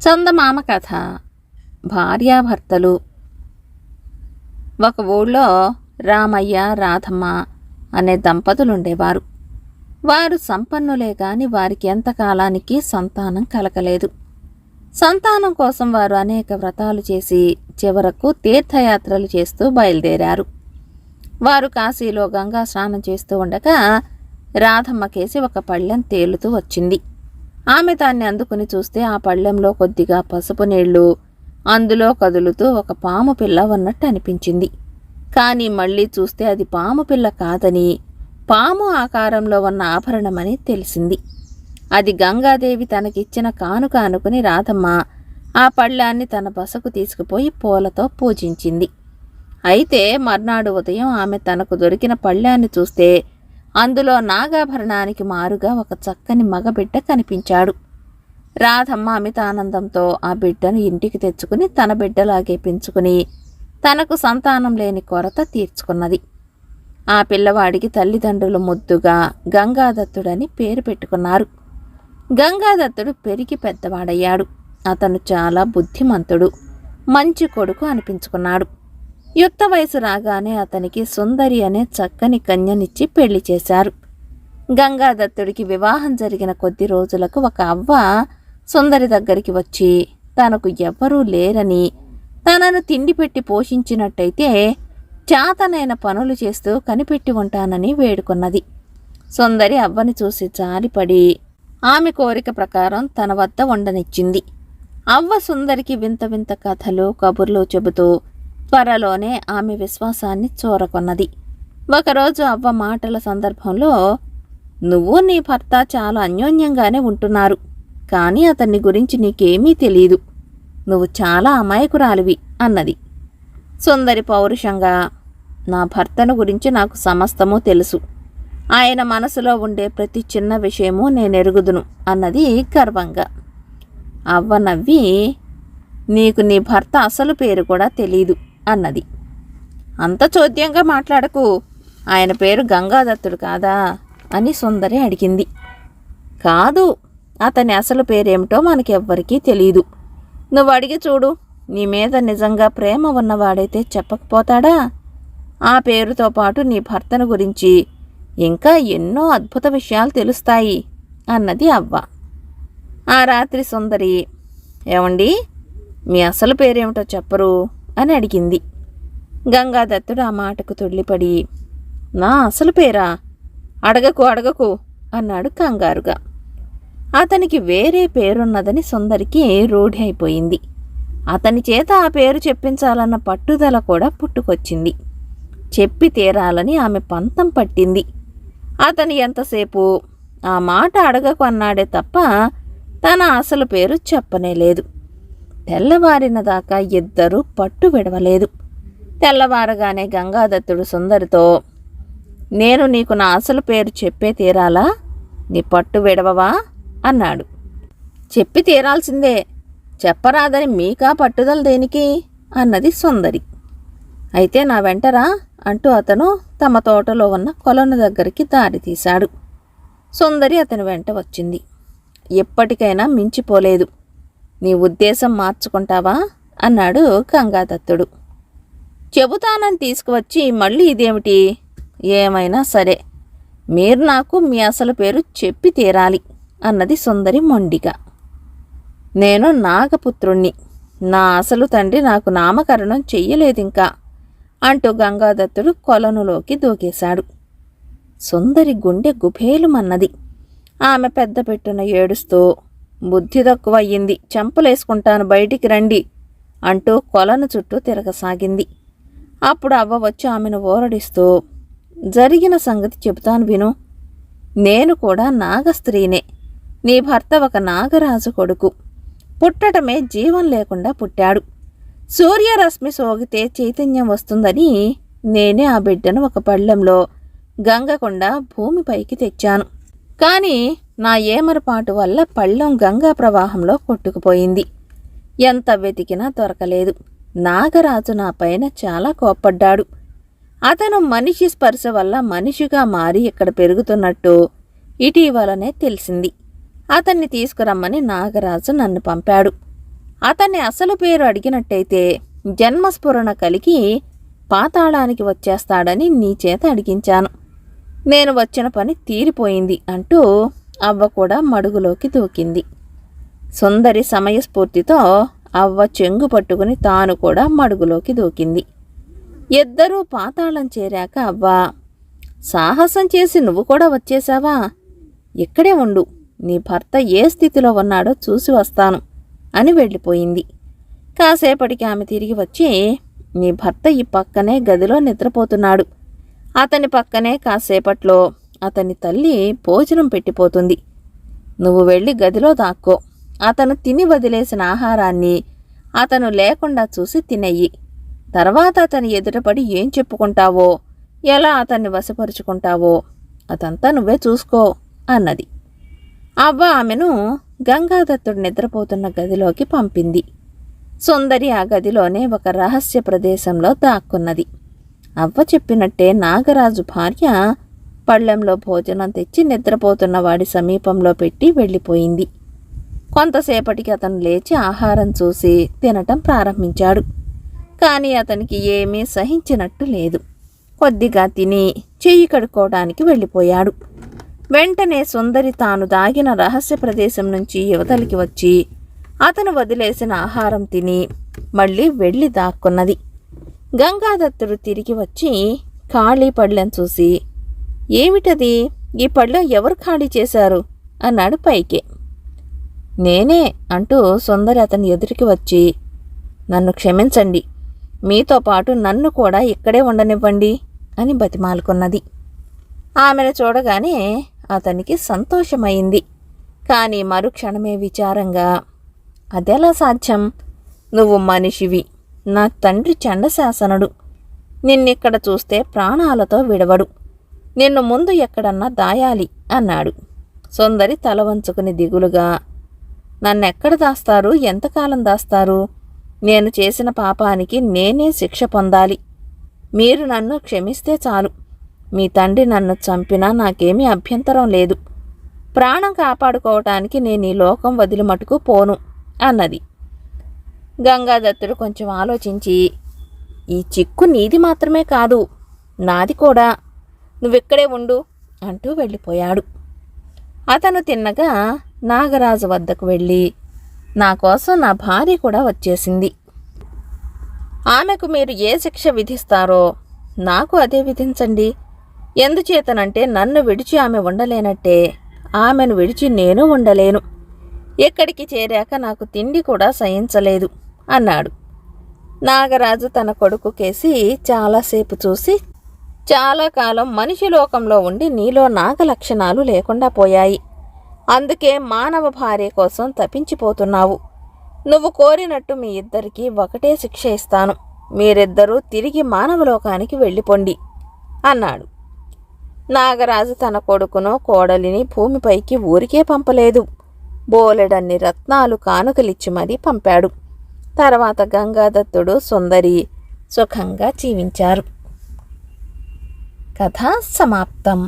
చందమామ కథ. భార్యాభర్తలు. ఒక ఊళ్ళో రామయ్య రాధమ్మ అనే దంపతులుండేవారు. వారు సంపన్నులే గాని వారికి ఎంతకాలానికి సంతానం కలగలేదు. సంతానం కోసం వారు అనేక వ్రతాలు చేసి చివరకు తీర్థయాత్రలు చేస్తూ బయలుదేరారు. వారు కాశీలో గంగా స్నానం చేస్తూ ఉండగా రాధమ్మకేసి ఒక పళ్ళెం తేలుతూ వచ్చింది. ఆమె దాన్ని అందుకుని చూస్తే ఆ పళ్ళెంలో కొద్దిగా పసుపు నీళ్లు, అందులో కదులుతూ ఒక పాము పిల్ల ఉన్నట్టు అనిపించింది. కానీ మళ్ళీ చూస్తే అది పాము పిల్ల కాదని, పాము ఆకారంలో ఉన్న ఆభరణమని తెలిసింది. అది గంగాదేవి తనకిచ్చిన కానుక అనుకుని రాధమ్మ ఆ పళ్ళాన్ని తన బసకు తీసుకుపోయి పూలతో పూజించింది. అయితే మర్నాడు ఉదయం ఆమె తనకు దొరికిన పళ్ళాన్ని చూస్తే అందులో నాగాభరణానికి మారుగా ఒక చక్కని మగబిడ్డ కనిపించాడు. రాధమ్మ అమితానందంతో ఆ బిడ్డను ఇంటికి తెచ్చుకుని తన బిడ్డలాగే పెంచుకుని తనకు సంతానం లేని కొరత తీర్చుకున్నది. ఆ పిల్లవాడికి తల్లిదండ్రులు ముద్దుగా గంగాదత్తుడని పేరు పెట్టుకున్నారు. గంగాదత్తుడు పెరిగి పెద్దవాడయ్యాడు. అతను చాలా బుద్ధిమంతుడు, మంచి కొడుకు అనిపించుకున్నాడు. యుక్త వయసు రాగానే అతనికి సుందరి అనే చక్కని కన్యనిచ్చి పెళ్లి చేశారు. గంగాదత్తుడికి వివాహం జరిగిన కొద్ది రోజులకు ఒక అవ్వ సుందరి దగ్గరికి వచ్చి తనకు ఎవ్వరూ లేరని, తనను తిండి పెట్టి పోషించినట్టయితే చాతనైన పనులు చేస్తూ కనిపెట్టి ఉంటానని వేడుకున్నది. సుందరి అవ్వని చూసి జాలిపడి ఆమె కోరిక ప్రకారం తన వద్ద ఉండనిచ్చింది. అవ్వ సుందరికి వింత వింత కథలు కబుర్లు చెబుతూ త్వరలోనే ఆమె విశ్వాసాన్ని చూరకొన్నది. ఒకరోజు అవ్వ మాటల సందర్భంలో, నువ్వు నీ భర్త చాలా అన్యోన్యంగానే ఉంటున్నారు, కానీ అతన్ని గురించి నీకేమీ తెలీదు, నువ్వు చాలా అమాయకురాలివి అన్నది. సుందరి పౌరుషంగా, నా భర్తను గురించి నాకు సమస్తమూ తెలుసు, ఆయన మనసులో ఉండే ప్రతి చిన్న విషయమూ నేనెరుగుదును అన్నది గర్వంగా. అవ్వ నవ్వి, నీకు నీ భర్త అసలు పేరు కూడా తెలీదు అన్నది. అంత చోద్యంగా మాట్లాడకు, ఆయన పేరు గంగాదత్తుడు కాదా అని సుందరి అడిగింది. కాదు, అతని అసలు పేరేమిటో మనకెవ్వరికీ తెలీదు, నువ్వు అడిగి చూడు, నీ మీద నిజంగా ప్రేమ ఉన్నవాడైతే చెప్పకపోతాడా? ఆ పేరుతో పాటు నీ భర్తను గురించి ఇంకా ఎన్నో అద్భుత విషయాలు తెలుస్తాయి అన్నది అవ్వ. ఆ రాత్రి సుందరి, ఏమండి, మీ అసలు పేరేమిటో చెప్పరు అని అడిగింది. గంగాదత్తుడు ఆ మాటకు తుళ్ళిపడి, నా అసలు పేరా? అడగకు అడగకు అన్నాడు కంగారుగా. అతనికి వేరే పేరున్నదని సుందరికి రూఢి అయిపోయింది. అతని చేత ఆ పేరు చెప్పించాలన్న పట్టుదల కూడా పుట్టుకొచ్చింది. చెప్పి తీరాలని ఆమె పంతం పట్టింది. అతను ఎంతసేపు ఆ మాట అడగకు అన్నాడే తప్ప తన అసలు పేరు చెప్పనేలేదు. తెల్లవారిన దాకా ఇద్దరూ పట్టు విడవలేదు. తెల్లవారగానే గంగాదత్తుడు సుందరితో, నేను నీకు నా అసలు పేరు చెప్పే తీరాలా, నీ పట్టు విడవవా అన్నాడు. చెప్పి తీరాల్సిందే, చెప్పరాదని మీకా పట్టుదల దేనికి అన్నది సుందరి. అయితే నా వెంటరా అంటూ అతను తమ తోటలో ఉన్న కొలను దగ్గరికి దారి తీశాడు. సుందరి అతని వెంట వచ్చింది. ఎప్పటికైనా మించిపోలేదు, నీ ఉద్దేశం మార్చుకుంటావా అన్నాడు గంగాదత్తుడు. చెబుతానని తీసుకువచ్చి మళ్ళీ ఇదేమిటి? ఏమైనా సరే, మీరు నాకు మీ అసలు పేరు చెప్పి తీరాలి అన్నది సుందరి మొండిగా. నేను నాగపుత్రుణ్ణి, నా అసలు తండ్రి నాకు నామకరణం చెయ్యలేదింకా అంటూ గంగాదత్తుడు కొలనులోకి దూకేశాడు. సుందరి గుండె గుభేలుమన్నది. ఆమె పెద్ద పెట్టున ఏడుస్తూ, బుద్ధి తక్కువయ్యింది, చెంపలేసుకుంటాను, బయటికి రండి అంటూ కొలను చుట్టూ తిరగసాగింది. అప్పుడు అవ్వ వచ్చి ఆమెను ఓరడిస్తూ, జరిగిన సంగతి చెబుతాను విను. నేను కూడా నాగస్త్రీనే, నీ భర్త ఒక నాగరాజు కొడుకు. పుట్టటమే జీవం లేకుండా పుట్టాడు. సూర్యరశ్మి సోకితే చైతన్యం వస్తుందని నేనే ఆ బిడ్డను ఒక పళ్ళెంలో గంగకుండా భూమిపైకి తెచ్చాను. కానీ నా ఏమరపాటు వల్ల పళ్ళెం గంగా ప్రవాహంలో కొట్టుకుపోయింది. ఎంత వెతికినా దొరకలేదు. నాగరాజు నా పైన చాలా కోప్పడ్డాడు. అతను మనిషి స్పర్శ వల్ల మనిషిగా మారి ఇక్కడ పెరుగుతున్నట్టు ఇటీవలనే తెలిసింది. అతన్ని తీసుకురమ్మని నాగరాజు నన్ను పంపాడు. అతన్ని అసలు పేరు అడిగినట్టయితే జన్మస్ఫురణ కలిగి పాతాళానికి వచ్చేస్తాడని నీ చేత అడిగించాను. నేను వచ్చిన పని తీరిపోయింది అంటూ అవ్వ కూడా మడుగులోకి దూకింది. సుందరి సమయస్ఫూర్తితో అవ్వ చెంగు పట్టుకుని తాను కూడా మడుగులోకి దూకింది. ఇద్దరూ పాతాళం చేరాక అవ్వ, సాహసం చేసి నువ్వు కూడా వచ్చేశావా? ఇక్కడే ఉండు, నీ భర్త ఏ స్థితిలో ఉన్నాడో చూసి వస్తాను అని వెళ్ళిపోయింది. కాసేపటికి ఆమె తిరిగి వచ్చి, నీ భర్త ఈ పక్కనే గదిలో నిద్రపోతున్నాడు. అతని పక్కనే కాసేపట్లో అతని తల్లి భోజనం పెట్టిపోతుంది. నువ్వు వెళ్ళి గదిలో దాక్కో. అతను తిని వదిలేసిన ఆహారాన్ని అతను లేకుండా చూసి తినెయ్యి. తర్వాత అతని ఎదుటపడి ఏం చెప్పుకుంటావో, ఎలా అతన్ని వశపరుచుకుంటావో అదంతా నువ్వే చూసుకో అన్నది. అవ్వ ఆమెను గంగాదత్తుడు నిద్రపోతున్న గదిలోకి పంపింది. సుందరి ఆ గదిలోనే ఒక రహస్య ప్రదేశంలో దాక్కున్నది. అవ్వ చెప్పినట్టే నాగరాజు భార్య పళ్ళెంలో భోజనం తెచ్చి నిద్రపోతున్న వాడి సమీపంలో పెట్టి వెళ్ళిపోయింది. కొంతసేపటికి అతను లేచి ఆహారం చూసి తినటం ప్రారంభించాడు. కానీ అతనికి ఏమీ సహించినట్టు లేదు. కొద్దిగా తిని చెయ్యి కడుక్కోవడానికి వెళ్ళిపోయాడు. వెంటనే సుందరి తాను దాగిన రహస్య ప్రదేశం నుంచి యువతలికి వచ్చి అతను వదిలేసిన ఆహారం తిని మళ్ళీ వెళ్ళి దాక్కున్నది. గంగాదత్తుడు తిరిగి వచ్చి ఖాళీ పళ్ళెం చూసి, ఏమిటది, ఈ పళ్ళెం ఎవరు ఖాళీ చేశారు అన్నాడు పైకే. నేనే అంటూ సుందరి అతని ఎదురికి వచ్చి, నన్ను క్షమించండి, మీతో పాటు నన్ను కూడా ఇక్కడే ఉండనివ్వండి అని బతిమాలుకున్నది. ఆమెను చూడగానే అతనికి సంతోషమైంది. కానీ మరుక్షణమే విచారంగా, అదెలా సాధ్యం? నువ్వు మనిషివి, నా తండ్రి చండశాసనుడు. నిన్నిక్కడ చూస్తే ప్రాణాలతో విడవడు. నిన్ను ముందు ఎక్కడన్నా దాయాలి అన్నాడు. సుందరి తల వంచుకుని దిగులుగా, నన్నెక్కడ దాస్తారు, ఎంతకాలం దాస్తారు? నేను చేసిన పాపానికి నేనే శిక్ష పొందాలి. మీరు నన్ను క్షమిస్తే చాలు. మీ తండ్రి నన్ను చంపినా నాకేమీ అభ్యంతరం లేదు. ప్రాణం కాపాడుకోవటానికి నేను ఈ లోకం వదిలి మటుకు పోను అన్నది. గంగాదత్తుడు కొంచెం ఆలోచించి, ఈ చిక్కు నీది మాత్రమే కాదు, నాది కూడా. నువ్విక్కడే ఉండు అంటూ వెళ్ళిపోయాడు. అతను తిన్నగా నాగరాజు వద్దకు వెళ్ళి, నా కోసం నా భార్య కూడా వచ్చేసింది. ఆమెకు మీరు ఏ శిక్ష విధిస్తారో నాకు అదే విధించండి. ఎందుచేతనంటే నన్ను విడిచి ఆమె ఉండలేనట్టే ఆమెను విడిచి నేను ఉండలేను. ఇక్కడికి చేరాక నాకు తిండి కూడా సహించలేదు అన్నాడు. నాగరాజు తన కొడుకు కేసి చాలాసేపు చూసి, చాలా కాలం మనిషి లోకంలో ఉండి నీలో నాగ లక్షణాలు లేకుండా పోయాయి. అందుకే మానవ భార్య కోసం తపించిపోతున్నావు. నువ్వు కోరినట్టు మీ ఇద్దరికీ ఒకటే శిక్ష ఇస్తాను. మీరిద్దరూ తిరిగి మానవలోకానికి వెళ్ళిపోండి అన్నాడు. నాగరాజు తన కొడుకును కోడలిని భూమిపైకి ఊరికే పంపలేదు. బోలెడన్ని రత్నాలు కానుకలిచ్చి మరీ పంపాడు. తర్వాత గంగాదత్తుడు సుందరి సుఖంగా జీవించారు. కథ సమాప్తం.